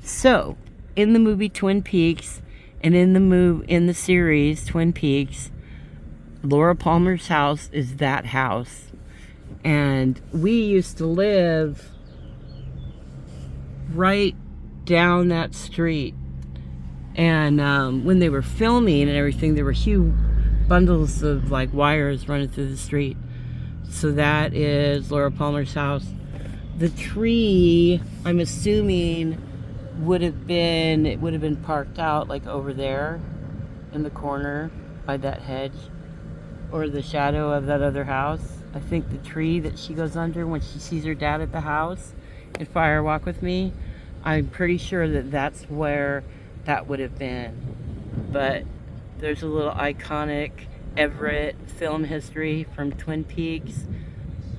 So, in the movie Twin Peaks, and in the series Twin Peaks, Laura Palmer's house is that house. And we used to live right down that street. And when they were filming and everything, there were huge bundles of like wires running through the street. So that is Laura Palmer's house. The tree, I'm assuming, would have been parked out like over there in the corner by that hedge, or the shadow of that other house. I think the tree that she goes under when she sees her dad at the house in Fire Walk with Me, I'm pretty sure that that's where that would have been. But there's a little iconic Everett film history from Twin Peaks,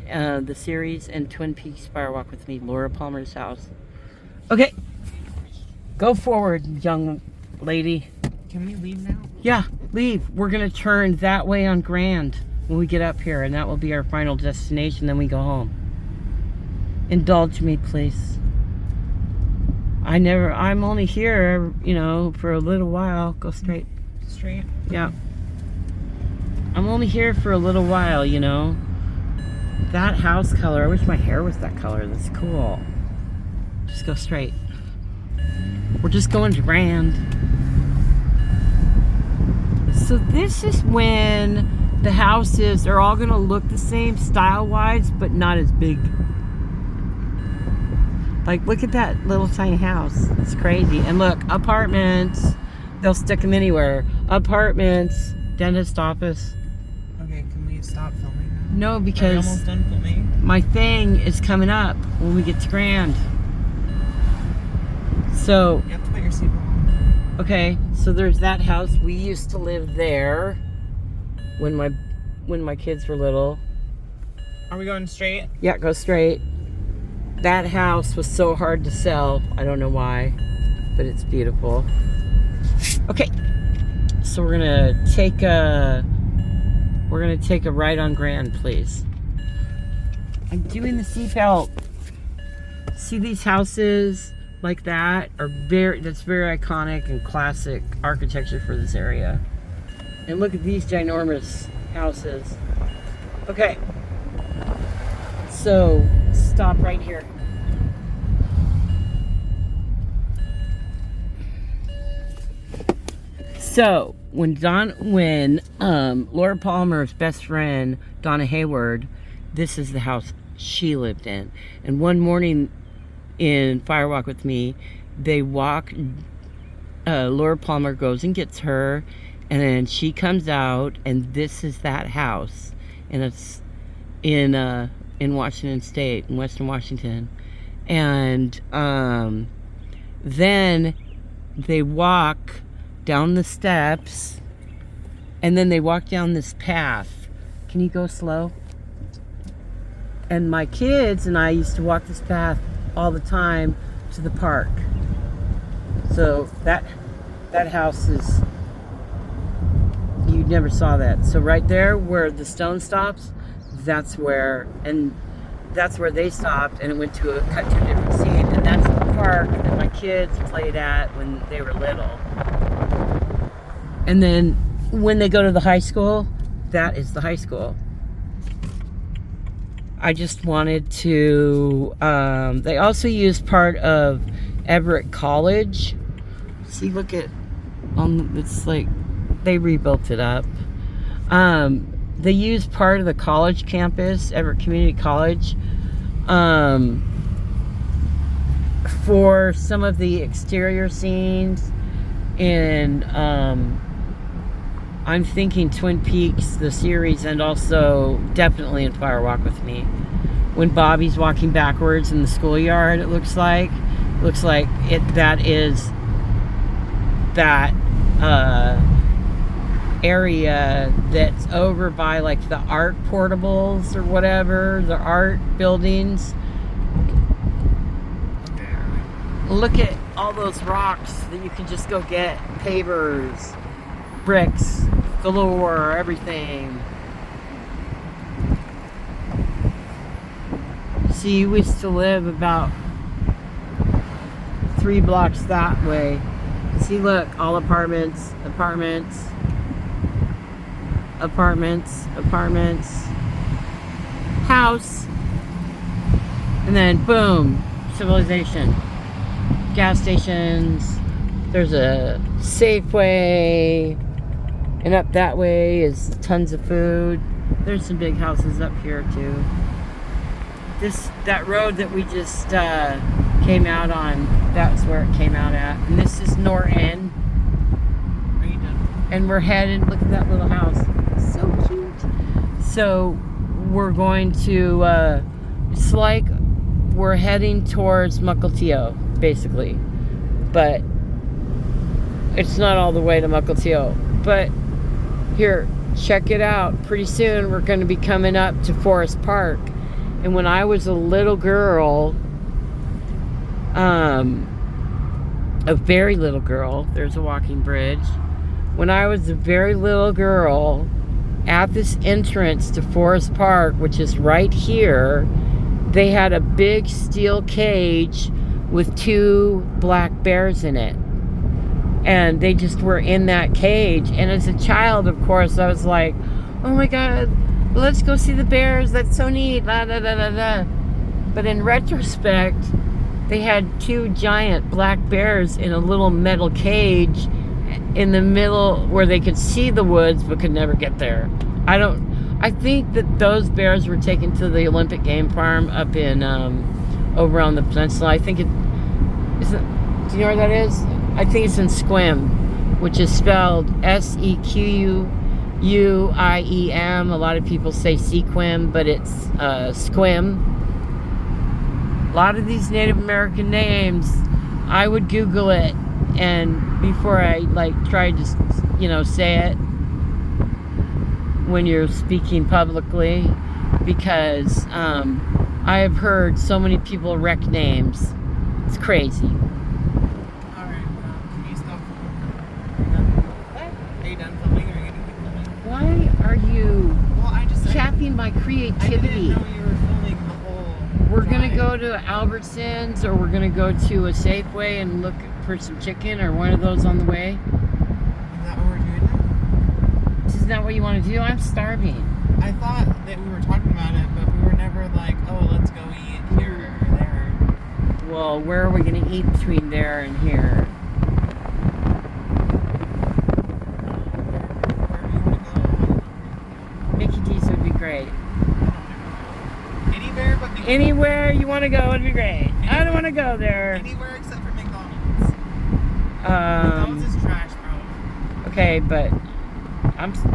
the series, and Twin Peaks Fire Walk with Me, Laura Palmer's house. Okay, go forward, young lady. Can we leave now? Yeah, leave. We're gonna turn that way on Grand when we get up here, and that will be our final destination. Then we go home. Indulge me, please. I'm only here, for a little while. Go straight. Straight? Yeah. I'm only here for a little while, That house color, I wish my hair was that color. That's cool. Just go straight. We're just going to Grand. So this is when the houses are all going to look the same style-wise, but not as big. Like, look at that little tiny house. It's crazy. And look, apartments, they'll stick them anywhere. Apartments, dentist office. Okay, can we stop filming now? No, because are we almost done filming? My thing is coming up when we get to Grand. So You have to put your seatbelt on. okay, so there's that house. We used to live there when my kids were little. Are we going straight? Yeah, go straight. That house was so hard to sell. I don't know why, but it's beautiful. Okay, so we're gonna take a ride on Grand, please. I'm doing the seatbelt. See these houses like that that's very iconic and classic architecture for this area. And look at these ginormous houses. Okay, so stop right here. So when Laura Palmer's best friend Donna Hayward, this is the house she lived in. And one morning in Fire Walk with Me, they walk. Laura Palmer goes and gets her, and then she comes out, and this is that house, and it's in Washington State, in Western Washington. And then they walk down the steps, and then they walk down this path. Can you go slow? And my kids and I used to walk this path all the time to the park. So that house is, you never saw that. So right there where the stone stops, that's where they stopped, and it went to cut to a different scene, and that's the park that my kids played at when they were little. And then when they go to the high school, that is the high school. I just wanted to, they also used part of Everett College. See, look at, it's like, they rebuilt it up. They used part of the college campus, Everett Community College, for some of the exterior scenes. And I'm thinking Twin Peaks, the series, and also definitely in Fire Walk with Me. When Bobby's walking backwards in the schoolyard, it looks like that is that area that's over by like the art portables or whatever, the art buildings. Look at all those rocks that you can just go get, pavers, bricks, galore, everything. See, we used to live about 3 blocks that way. See, look, all apartments, apartments, apartments, apartments, house, and then boom, civilization. Gas stations. There's a Safeway, and up that way is tons of food. There's some big houses up here too. That road that we just came out on, that's where it came out at. And this is Norton. Are you done? And we're headed, look at that little house. So cute. So we're going to, it's like we're heading towards Mukilteo, basically. But it's not all the way to Mukilteo. But here, check it out. Pretty soon we're going to be coming up to Forest Park. And when I was a little girl, a very little girl, there's a walking bridge. When I was a very little girl, at this entrance to Forest Park, which is right here, they had a big steel cage with 2 black bears in it. And they just were in that cage. And as a child, of course, I was like, oh my God, let's go see the bears. That's so neat. La, da, da, da, da. But in retrospect, they had 2 giant black bears in a little metal cage in the middle where they could see the woods but could never get there. I think that those bears were taken to the Olympic Game Farm up in, over on the peninsula. I think do you know where that is? I think it's in Sequim, which is spelled Sequuiem. A lot of people say Sequim, but it's Sequim. A lot of these Native American names, I would Google it, and before I try to, say it when you're speaking publicly, because I have heard so many people wreck names. It's crazy. Alright, can you stop filming? What? Are you done filming or are you going to keep filming? Why are you capping my I creativity? didn't know you were filming the whole We're gonna drive. go to Albertsons, or we're gonna go to a Safeway and look for some chicken, or one of those on the way. Is that what we're doing now? Isn't that what you want to do? I'm starving. I thought that we were talking about it, but we were never like, oh, let's go eat here or there. Well, where are we gonna eat between there and here? Wherever you want to go. Mickey D's would be great. Anywhere but McDonald's. Anywhere you want to go would be great. I don't want to go there. Anywhere except for McDonald's. McDonald's is trash, bro. Okay, but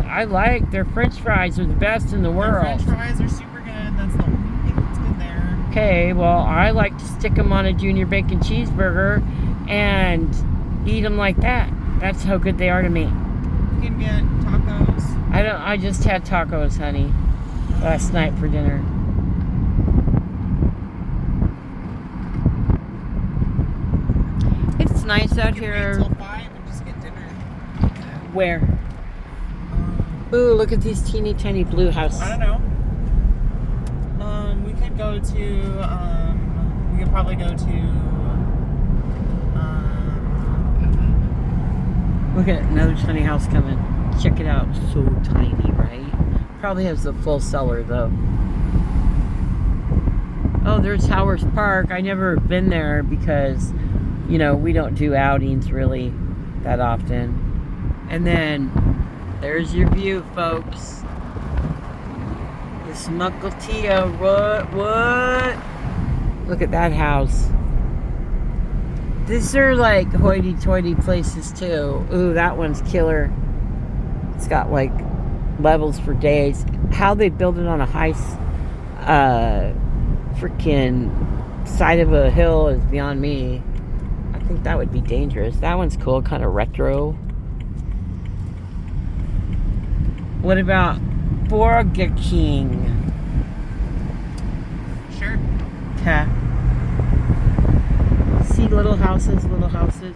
I like their French fries are the best in the Their world. French fries are super good. That's the only thing that's good there. Okay, well, I like to stick them on a junior bacon cheeseburger and eat them like that. That's how good they are to me. You can get tacos. I just had tacos, honey, last night for dinner. It's nice out You can here. wait till 5 and just get dinner. Where? Ooh, look at these teeny tiny blue houses. I don't know. We could go to, we could probably go to, Look at another tiny house coming. Check it out. So tiny, right? Probably has the full cellar though. Oh, there's HAYWARD'S Park. I never been there because, we don't do outings really that often. And then there's your view, folks. This Mukilteo. What? Look at that house. These are like hoity-toity places too. Ooh, that one's killer. It's got like levels for days. How they build it on a high freaking side of a hill is beyond me. I think that would be dangerous. That one's cool, kind of retro. What about Burger King? sure. Okay. See little houses, little houses.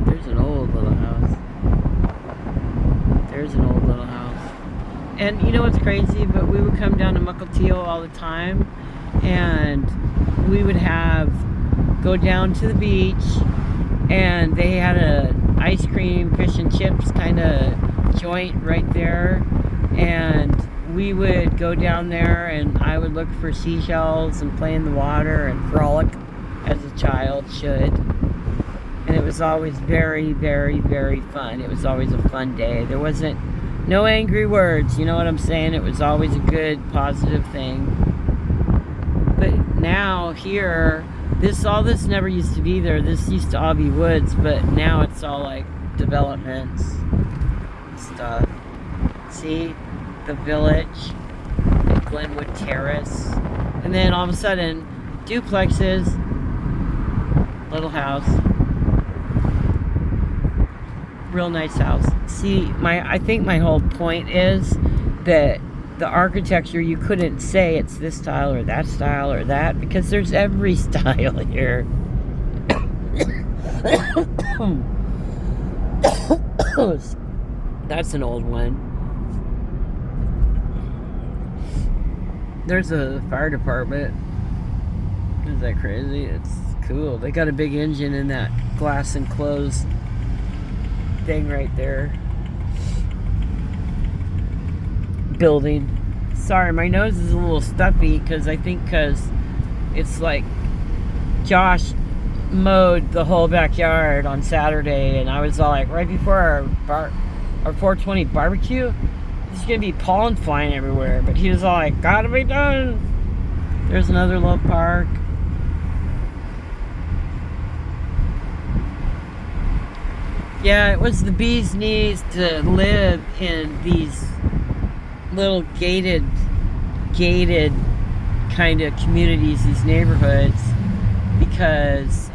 There's an old little house. There's an old little house. And you know what's crazy? But we would come down to Mukilteo all the time. and we would go down to the beach, and they had a ice cream, fish and chips kind of joint right there, and we would go down there, and I would look for seashells and play in the water and frolic as a child should. And it was always very, very, very fun. It was always a fun day. There wasn't no angry words, you know what I'm saying? It was always a good, positive thing. But now here, all this never used to be there. This used to all be woods, but now it's all like developments and stuff. See the village at Glenwood Terrace, and then all of a sudden duplexes, little house, real nice house. See, I think my whole point is that the architecture, you couldn't say it's this style or that, because there's every style here. That's an old one. There's a fire department. Is that crazy? It's cool. They got a big engine in that glass enclosed thing right there. Building. Sorry, my nose is a little stuffy because it's like Josh mowed the whole backyard on Saturday, and I was all like, right before our 420 barbecue, there's gonna be pollen flying everywhere, but he was all like, gotta be done. There's another little park. Yeah, it was the bee's knees to live in these little gated kind of communities, these neighborhoods, because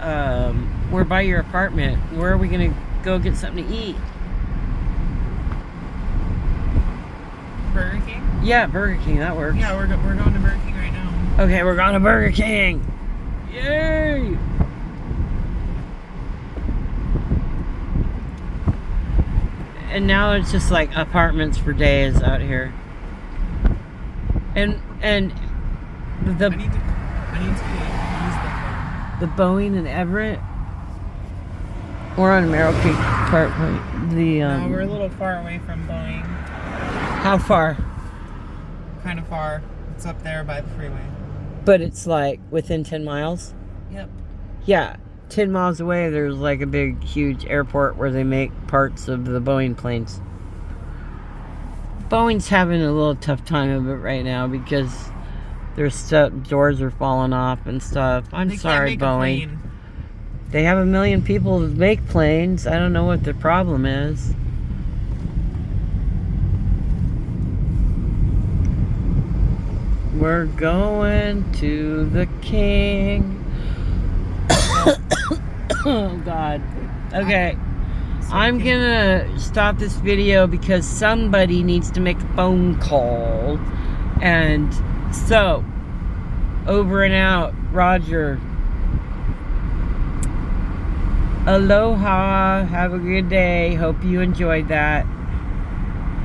we're by your apartment. Where are we gonna go get something to eat? Burger King? Yeah, Burger King, that works. Yeah, we're going to Burger King right now. Okay, we're going to Burger King. Yay! And now it's just like apartments for days out here. And the I need to use the Boeing in Everett. We're on Merrill Creek Parkway. No, we're a little far away from Boeing. How far? Kind of far. It's up there by the freeway. But it's like within 10 miles? Yep. Yeah. 10 miles away, there's like a big, huge airport where they make parts of the Boeing planes. Boeing's having a little tough time of it right now because their doors are falling off and stuff. I'm sorry, Boeing. They have 1 million people that make planes. I don't know what the problem is. We're going to the king. Oh God. Okay. I'm gonna stop this video because somebody needs to make a phone call. And so, over and out, Roger. Aloha. Have a good day. Hope you enjoyed that.